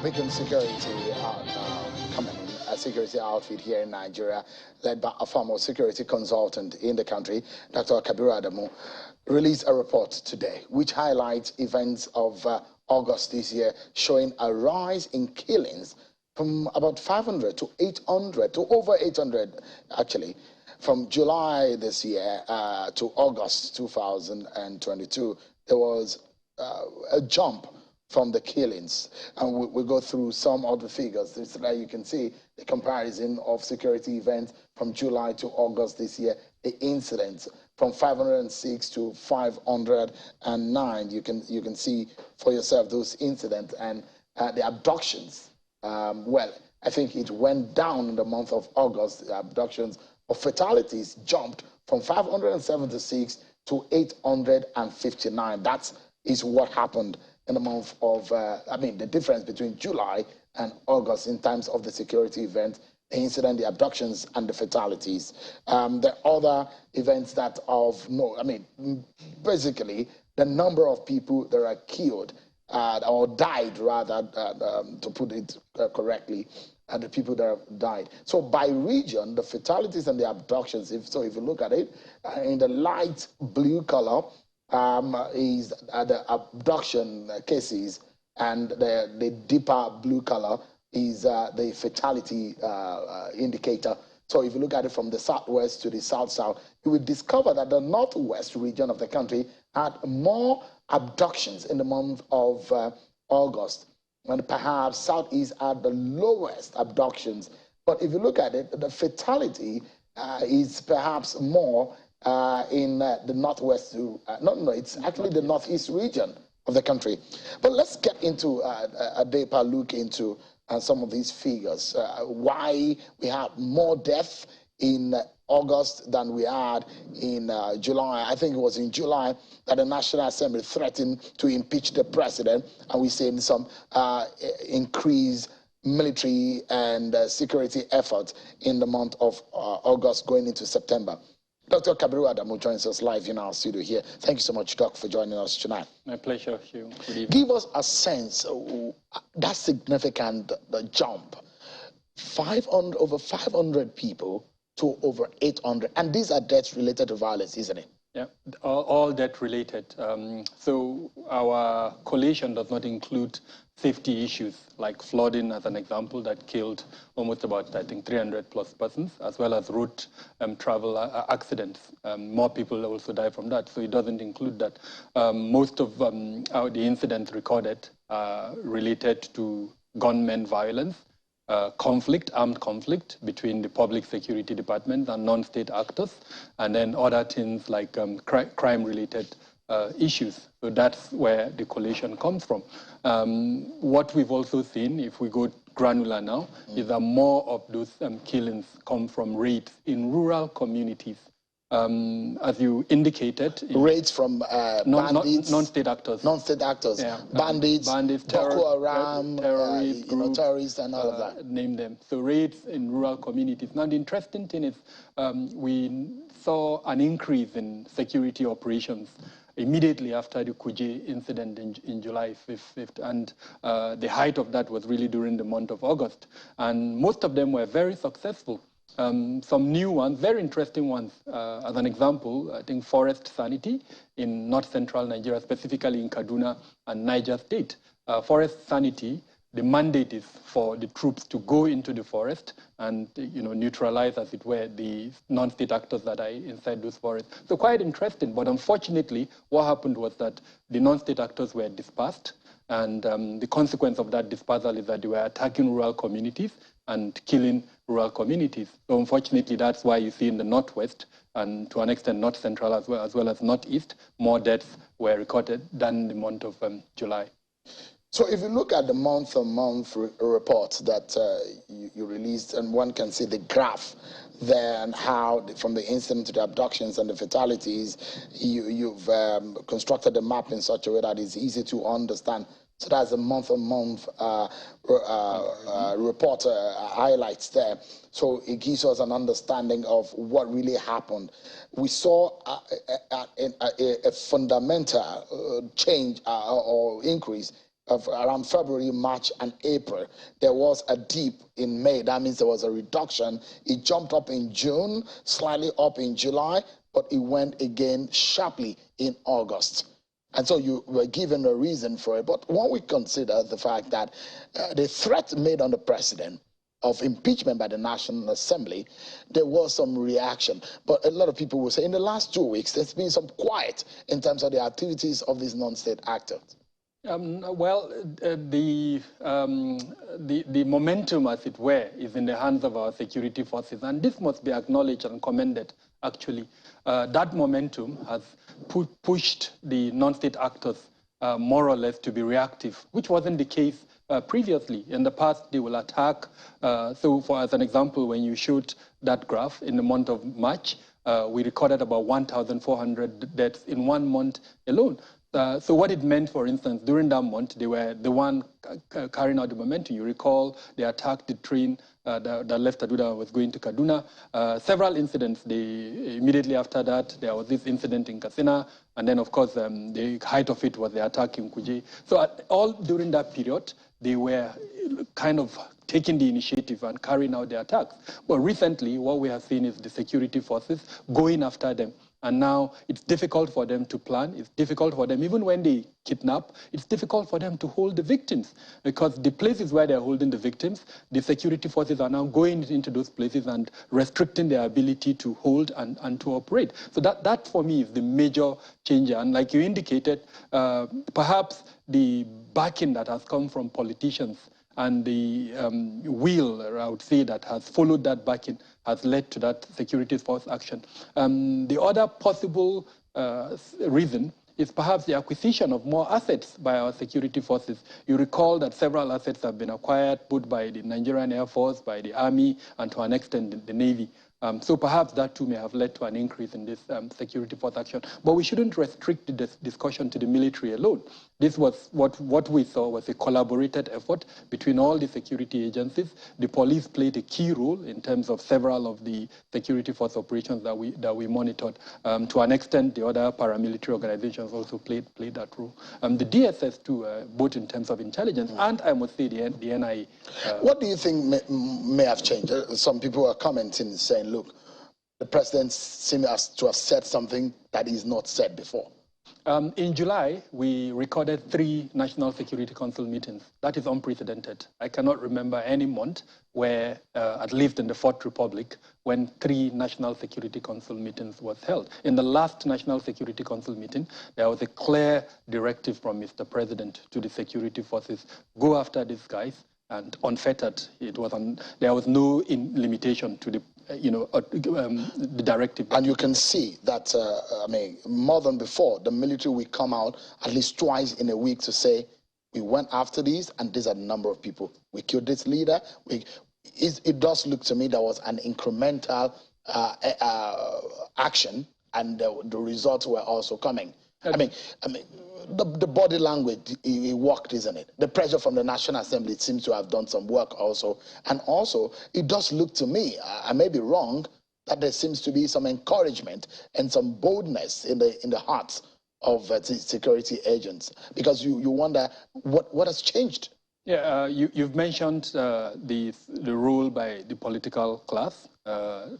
Beacon Security company, a security outfit here in Nigeria, led by a former security consultant in the country, Dr. Kabiru Adamu, released a report today which highlights events of August this year, showing a rise in killings from about 500 to 800 to over 800 actually, from July this year to August 2022. There was a jump from the killings, and we'll go through some of the figures so that you can see the comparison of security events from July to August this year, the incidents from 506 to 509. You can see for yourself those incidents, and the abductions. Well, I think it went down in the month of August. The abductions of fatalities jumped from 576 to 859. That is what happened in the month of, the difference between July and August in terms of the security event, the incident, the abductions, and the fatalities. The other events that basically the number of people that are killed or died, rather, to put it correctly, and the people that have died. So by region, the fatalities and the abductions, if you look at it, in the light blue color, is the abduction cases, and the deeper blue color is the fatality indicator. So if you look at it from the southwest to the south-south, you will discover that the northwest region of the country had more abductions in the month of August, and perhaps southeast had the lowest abductions. But if you look at it, the fatality is perhaps more in the northwest it's actually the northeast region of the country. But let's get into a deeper look into some of these figures. Why we have more death in August than we had in July. I think it was in July that the National Assembly threatened to impeach the president, and we seen some increased military and security efforts in the month of August going into September. Dr. Kabiru Adamu joins us live in our studio here. Thank you so much, Doc, for joining us tonight. My pleasure, Hugh. Good evening. Give us a sense of that significant jump. Over 500 people to over 800. And these are deaths related to violence, isn't it? Yeah, all death related. So our coalition does not include safety issues like flooding, as an example, that killed almost about, I think, 300 plus persons, as well as road travel accidents. More people also die from that, so it doesn't include that. Most of the incidents recorded related to gunmen violence, armed conflict between the public security department and non-state actors, and then other things like crime-related issues. So that's where the coalition comes from. What we've also seen, if we go granular now, is that more of those killings come from raids in rural communities. As you indicated, raids from bandits, non-state actors, yeah. bandits, Boko Haram, terrorists, and all of that. Name them. So raids in rural communities. Now the interesting thing is we saw an increase in security operations immediately after the Kuje incident in July 5th, and the height of that was really during the month of August, and most of them were very successful. Some new ones, very interesting ones. As an example, I think forest sanity in north-central Nigeria, specifically in Kaduna and Niger State. Forest sanity, the mandate is for the troops to go into the forest and neutralize, as it were, the non-state actors that are inside those forests. So quite interesting, but unfortunately, what happened was that the non-state actors were dispersed, and the consequence of that dispersal is that they were attacking rural communities and killing rural communities. So unfortunately, that's why you see in the northwest, and to an extent north central as well as northeast, more deaths were recorded than in the month of July. So if you look at the month-on-month report that you released, and one can see the graph there and how from the incident to the abductions and the fatalities, you've constructed the map in such a way that it's easy to understand. So that's a month-on-month report highlights there. So it gives us an understanding of what really happened. We saw a fundamental change or increase of around February, March, and April. There was a dip in May. That means there was a reduction. It jumped up in June, slightly up in July, but it went again sharply in August. And so you were given a reason for it. But when we consider the fact that the threat made on the president of impeachment by the National Assembly, there was some reaction. But a lot of people will say in the last 2 weeks, there's been some quiet in terms of the activities of these non-state actors. The momentum, as it were, is in the hands of our security forces, and this must be acknowledged and commended, actually. That momentum has pushed the non-state actors more or less to be reactive, which wasn't the case previously. In the past, they will attack. So, as an example, when you shoot that graph in the month of March, we recorded about 1,400 deaths in 1 month alone. So what it meant, for instance, during that month, they were the one carrying out the momentum. You recall they attacked the train that left Aduda, was going to Kaduna. Several incidents. Immediately after that, there was this incident in Katsina. And then, of course, the height of it was the attack in Kuje. So all during that period, they were kind of taking the initiative and carrying out the attacks. But recently, what we have seen is the security forces going after them. And now it's difficult for them to plan. It's difficult for them, even when they kidnap, it's difficult for them to hold the victims, because the places where they're holding the victims, the security forces are now going into those places and restricting their ability to hold and to operate. So that for me is the major change. And like you indicated, perhaps the backing that has come from politicians and the will, I would say, that has followed that backing has led to that security force action. The other possible reason is perhaps the acquisition of more assets by our security forces. You recall that several assets have been acquired, both by the Nigerian Air Force, by the Army, and to an extent the Navy. So perhaps that too may have led to an increase in this security force action. But we shouldn't restrict the discussion to the military alone. This was what we saw was a collaborated effort between all the security agencies. The police played a key role in terms of several of the security force operations that we monitored. To an extent, the other paramilitary organizations also played that role. The DSS too, both in terms of intelligence and, I must say, the NIA. What do you think may have changed? Some people are commenting saying, look, the president seems to have said something that is not said before. In July, we recorded 3 National Security Council meetings. That is unprecedented. I cannot remember any month where, at least in the Fourth Republic, when 3 National Security Council meetings was held. In the last National Security Council meeting, there was a clear directive from Mr. President to the security forces, go after these guys, and unfettered. There was no limitation to the the directive. And you can see that, I mean, more than before, the military will come out at least twice in a week to say, we went after these, and these are the number of people. We killed this leader. It does look to me there was an incremental action, and the results were also coming. I mean, the body language, it worked, isn't it? The pressure from the National Assembly, it seems to have done some work also. And also, it does look to me, I may be wrong, that there seems to be some encouragement and some boldness in the hearts of security agents. Because you wonder, what has changed? Yeah, you've mentioned the role by the political class,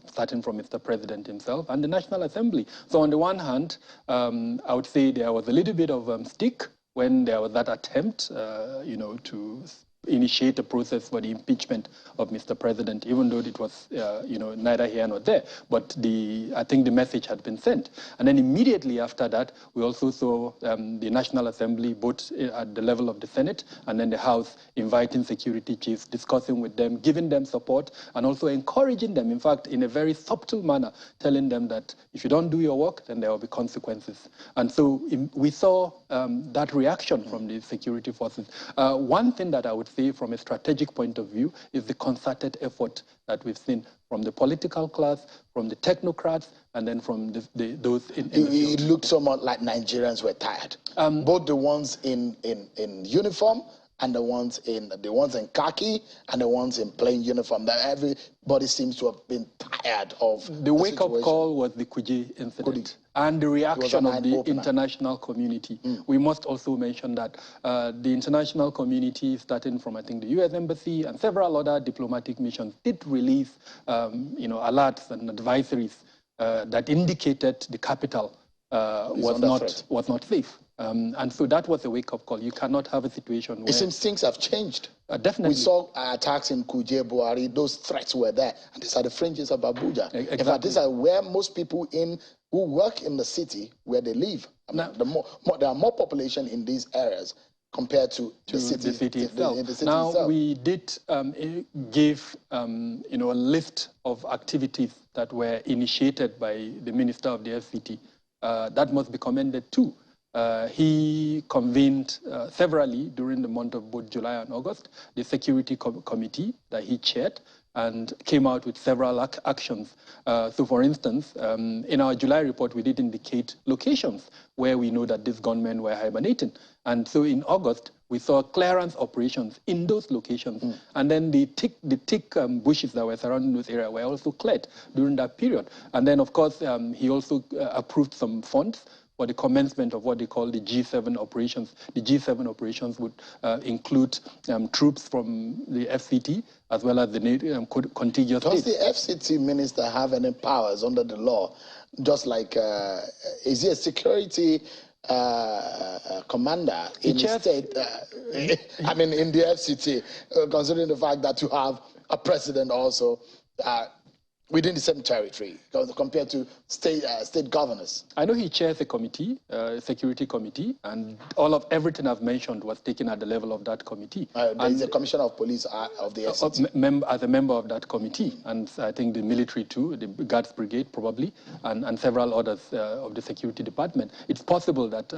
starting from Mr. President himself and the National Assembly. So on the one hand, I would say there was a little bit of stick when there was that attempt, to initiate a process for the impeachment of Mr. President, even though it was, neither here nor there. But I think the message had been sent. And then immediately after that, we also saw the National Assembly, both at the level of the Senate and then the House, inviting security chiefs, discussing with them, giving them support, and also encouraging them, in fact, in a very subtle manner, telling them that if you don't do your work, then there will be consequences. And so we saw that reaction from the security forces. One thing that I would say from a strategic point of view is the concerted effort that we've seen from the political class, from the technocrats, and then from those in the field. It looked somewhat like Nigerians were tired. Both the ones in uniform and the ones in khaki and the ones in plain uniform. That everybody seems to have been tired of the wake-up call was the Kuje incident and the reaction of the international community. We must also mention that the international community, starting from I think the U.S. Embassy and several other diplomatic missions, did release alerts and advisories that indicated the capital was not safe. And so that was a wake-up call. You cannot have a situation where... It seems things have changed. Definitely. We saw attacks in Kuje, Buhari. Those threats were there. And these are the fringes of Abuja. Exactly. In fact, these are where most people who work in the city, where they live. I mean, there are more population in these areas compared to the city itself. Now, we did give a list of activities that were initiated by the Minister of the FCT. That must be commended too. He convened severally during the month of both July and August, the Security Committee that he chaired, and came out with several actions. So for instance, in our July report, we did indicate locations where we know that these gunmen were hibernating. And so in August, we saw clearance operations in those locations. And then the thick bushes that were surrounding those areas were also cleared during that period. And then, of course, he also approved some funds for the commencement of what they call the G7 operations. The G7 operations would include troops from the FCT as well as the contiguous states. Does the FCT minister have any powers under the law? Just like, is he a security commander in the state? I mean, in the FCT, considering the fact that you have a president also within the same territory compared to state governors. I know he chairs a committee, security committee, and everything I've mentioned was taken at the level of that committee. There is a commissioner of police of the FCT. As a member of that committee, and I think the military too, the Guards Brigade probably, and several others of the security department. It's possible that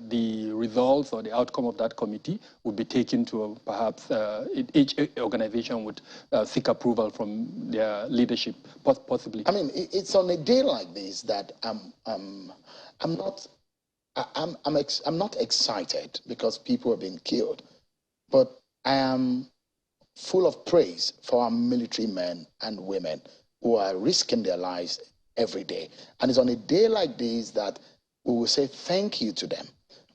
the results or the outcome of that committee would be taken to perhaps each organization would seek approval from their leadership. Possibly. I mean, it's on a day like this that I'm not excited because people are being killed, but I am full of praise for our military men and women who are risking their lives every day. And it's on a day like this that we will say thank you to them.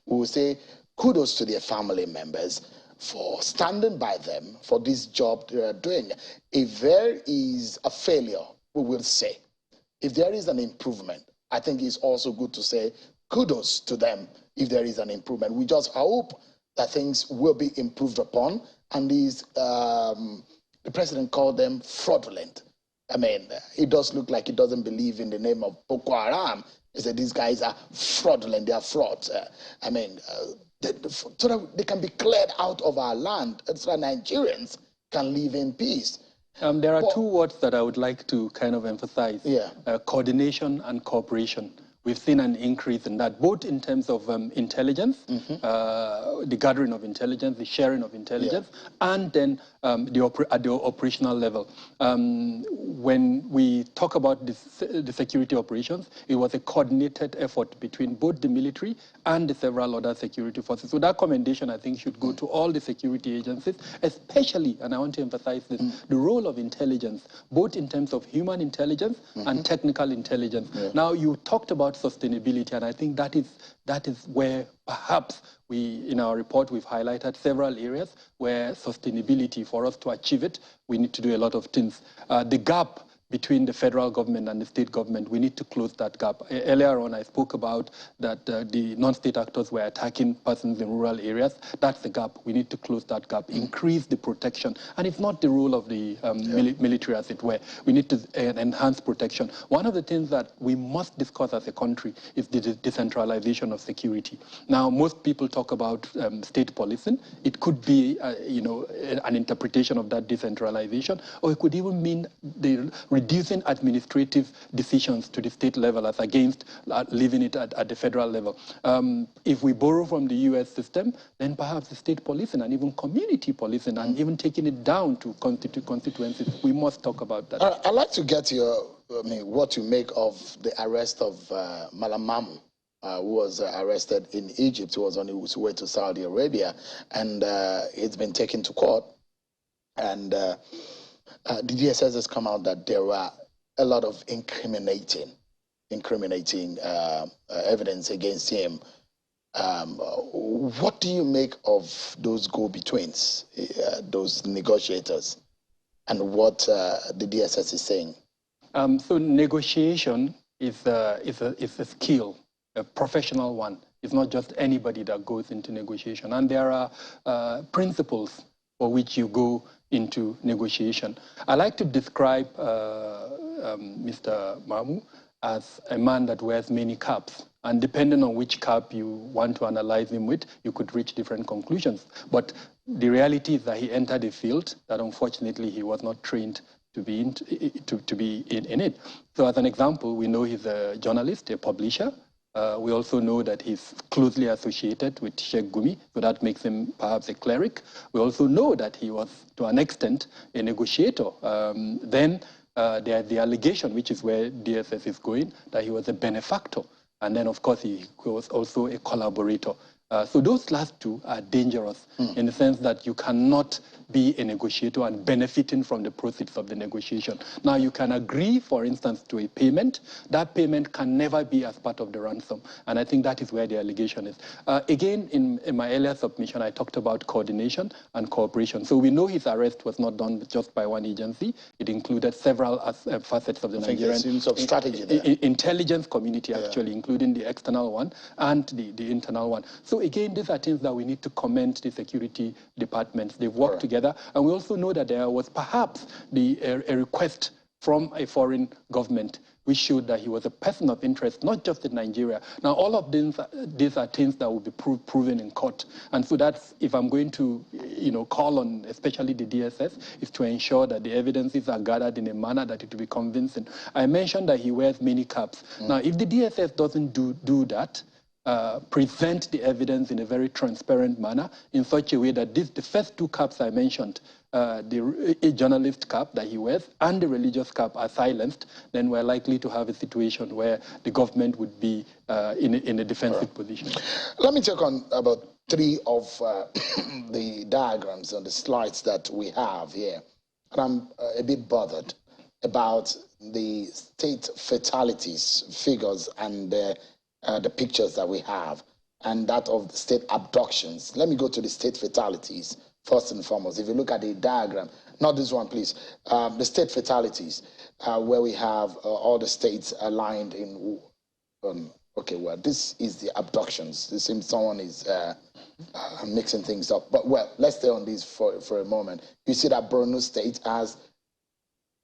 We will say kudos to their family members for standing by them for this job they are doing. If there is a failure, we will say. If there is an improvement, I think it's also good to say kudos to them if there is an improvement. We just hope that things will be improved upon, and these, the president called them fraudulent. I mean, it does look like he doesn't believe in the name of Boko Haram. He said these guys are fraudulent, they are frauds. I mean, so that they can be cleared out of our land, so that Nigerians can live in peace. There are two words that I would like to kind of emphasize. Yeah. Coordination and cooperation. We've seen an increase in that, both in terms of intelligence, the gathering of intelligence, the sharing of intelligence, and then at the operational level. When we talk about the security operations, it was a coordinated effort between both the military and the several other security forces. So that commendation, I think, should go to all the security agencies, especially, and I want to emphasize this, the role of intelligence, both in terms of human intelligence and technical intelligence. Now, you talked about sustainability, and I think that is where perhaps in our report, we've highlighted several areas where sustainability, for us to achieve it, we need to do a lot of things. The gap between the federal government and the state government, we need to close that gap. Earlier on, I spoke about that the non-state actors were attacking persons in rural areas. That's the gap. We need to close that gap, increase the protection. And it's not the role of the military, as it were. We need to enhance protection. One of the things that we must discuss as a country is the decentralization of security. Now, most people talk about state policing. It could be, an interpretation of that decentralization, or it could even mean the reducing administrative decisions to the state level as against leaving it at the federal level. If we borrow from the US system, then perhaps the state policing and even community policing and even taking it down to constituencies, we must talk about that. I'd like to get what you make of the arrest of Malam Mamu. who was arrested in Egypt, who was on his way to Saudi Arabia, and it's been taken to court. And the DSS has come out that there were a lot of incriminating evidence against him. What do you make of those go-betweens, those negotiators, and what the DSS is saying? So negotiation is a skill, a professional one. It's not just anybody that goes into negotiation. And there are principles for which you go into negotiation. I like to describe Mr. Mamu as a man that wears many caps. And depending on which cap you want to analyze him with, you could reach different conclusions. But the reality is that he entered a field that unfortunately he was not trained to be in it. So as an example, we know he's a journalist, a publisher. We also know that he's closely associated with Sheikh Gumi, so that makes him perhaps a cleric. We also know that he was, to an extent, a negotiator. Then there's the allegation, which is where DSS is going, that he was a benefactor. And then, of course, he was also a collaborator. So those last two are dangerous in the sense that you cannot be a negotiator and benefiting from the proceeds of the negotiation. Now, you can agree, for instance, to a payment. That payment can never be as part of the ransom. And I think that is where the allegation is. Again, in my earlier submission, I talked about coordination and cooperation. So we know his arrest was not done just by one agency. It included several facets of the Nigerian strategy there. Intelligence community, actually, including the external one and the internal one. So again, these are things that we need to commend the security departments. They've worked together. And we also know that there was perhaps a request from a foreign government which showed that he was a person of interest, not just in Nigeria. Now, all of these are things that will be proven in court. And so that's, if I'm going to call on especially the DSS, is to ensure that the evidences are gathered in a manner that it will be convincing. I mentioned that he wears many caps. Now, if the DSS doesn't do that, present the evidence in a very transparent manner in such a way that the first two caps I mentioned, the journalist cap that he wears and the religious cap are silenced, then we're likely to have a situation where the government would be in a defensive position. Let me check on about three of the diagrams on the slides that we have here. And I'm a bit bothered about the state fatalities figures and the pictures that we have, and that of the state abductions. Let me go to the state fatalities first and foremost. If you look at the diagram, not this one, please, the state fatalities, where we have all the states aligned in, okay, well, this is the abductions. It seems someone is mixing things up. But, well, let's stay on these for a moment. You see that Borno State has,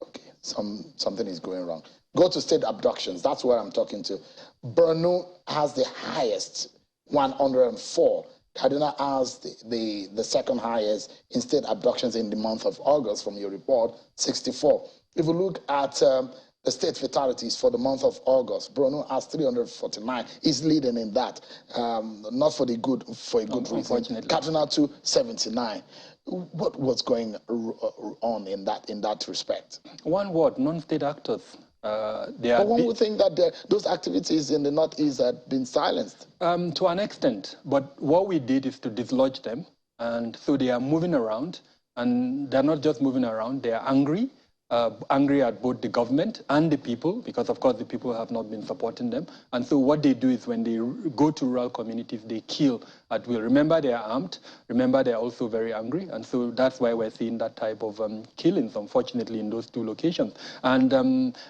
okay, something is going wrong. Go to state abductions. That's where I'm talking to. Borno has the highest, 104. Kaduna has the second highest in state abductions in the month of August from your report, 64. If we look at the state fatalities for the month of August, Borno has 349. He's leading in that, not for a good reason. Kaduna 279. What was going on in that respect? One word: non-state actors. But one would think that those activities in the Northeast had been silenced. To an extent, but what we did is to dislodge them, and so they are moving around, and they're not just moving around, they are angry at both the government and the people, because of course the people have not been supporting them. And so what they do is when they go to rural communities, they kill at will. Remember, they are armed. Remember, they're also very angry. And so that's why we're seeing that type of killings, unfortunately, in those two locations. And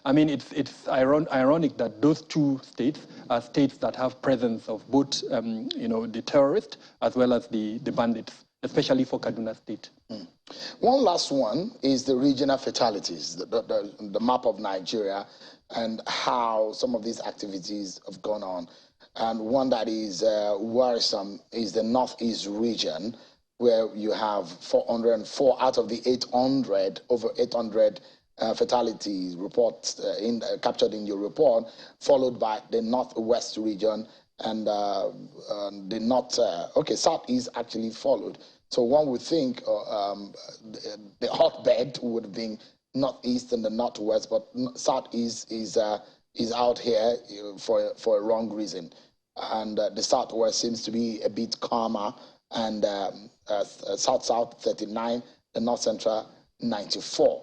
I mean, it's ironic that those two states are states that have presence of both, the terrorists as well as the bandits, especially for Kaduna State. One last one is the regional fatalities, the map of Nigeria, and how some of these activities have gone on. And one that is worrisome is the Northeast region, where you have 404 out of the 800, over 800 fatalities reports captured in your report, followed by the Northwest region and the North, Southeast actually followed. So one would think the hotbed would have been Northeast and the Northwest, but Southeast is out here for a wrong reason. and the Southwest seems to be a bit calmer, and South-South 39, the North Central 94.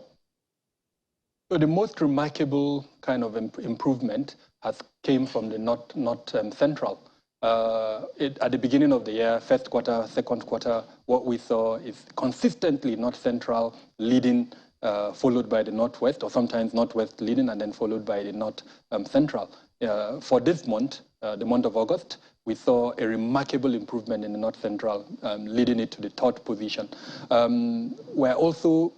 So the most remarkable kind of improvement has came from the North Central. At the beginning of the year, first quarter, second quarter, what we saw is consistently North Central leading, followed by the Northwest, or sometimes Northwest leading and then followed by the North Central. For this month, the month of August, we saw a remarkable improvement in the North Central, leading it to the third position. We're also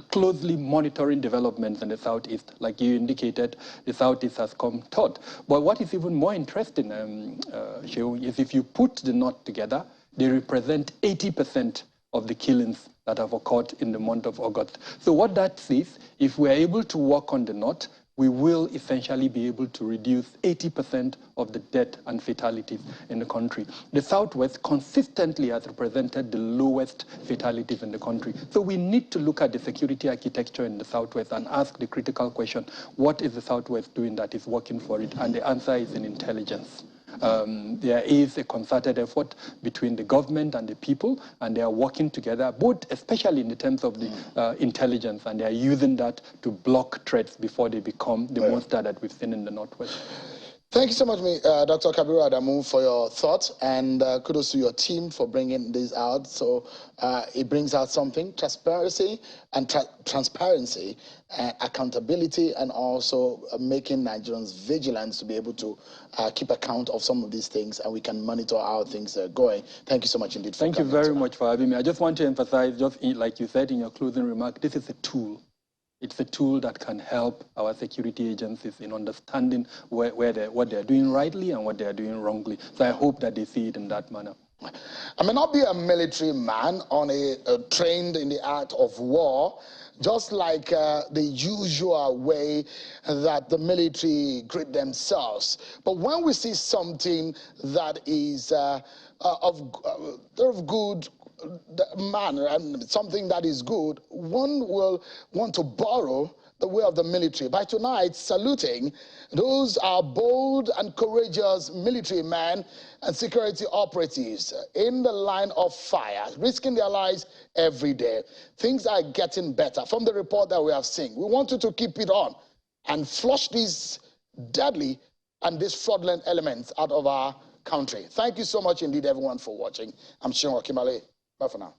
closely monitoring developments in the Southeast. Like you indicated, the Southeast has come third. But what is even more interesting, Shehu, is if you put the North together, they represent 80% of the killings that have occurred in the month of August. So what that says, if we're able to work on the North, we will essentially be able to reduce 80% of the death and fatalities in the country. The Southwest consistently has represented the lowest fatalities in the country. So we need to look at the security architecture in the Southwest and ask the critical question, what is the Southwest doing that is working for it? And the answer is in intelligence. There is a concerted effort between the government and the people, and they are working together, both especially in the terms of the intelligence, and they are using that to block threats before they become the monster that we've seen in the Northwest. Thank you so much, Dr. Kabiru Adamu, for your thoughts, and kudos to your team for bringing this out. So it brings out something, transparency, accountability, and also making Nigerians vigilant to be able to keep account of some of these things, and we can monitor how things are going. Thank you so much indeed for coming. Thank you very much for having me. I just want to emphasize, like you said in your closing remark, this is a tool. It's a tool that can help our security agencies in understanding what they're doing rightly and what they're doing wrongly. So I hope that they see it in that manner. I may not be a military man trained in the art of war, just like the usual way that the military greet themselves. But when we see something that is of good manner and something that is good, one will want to borrow the way of the military. By tonight, saluting those are bold and courageous military men and security operatives in the line of fire, risking their lives every day. Things are getting better from the report that we have seen. We want you to keep it on and flush these deadly and these fraudulent elements out of our country. Thank you so much indeed, everyone, for watching. I'm Sean Okimale. Bye for now.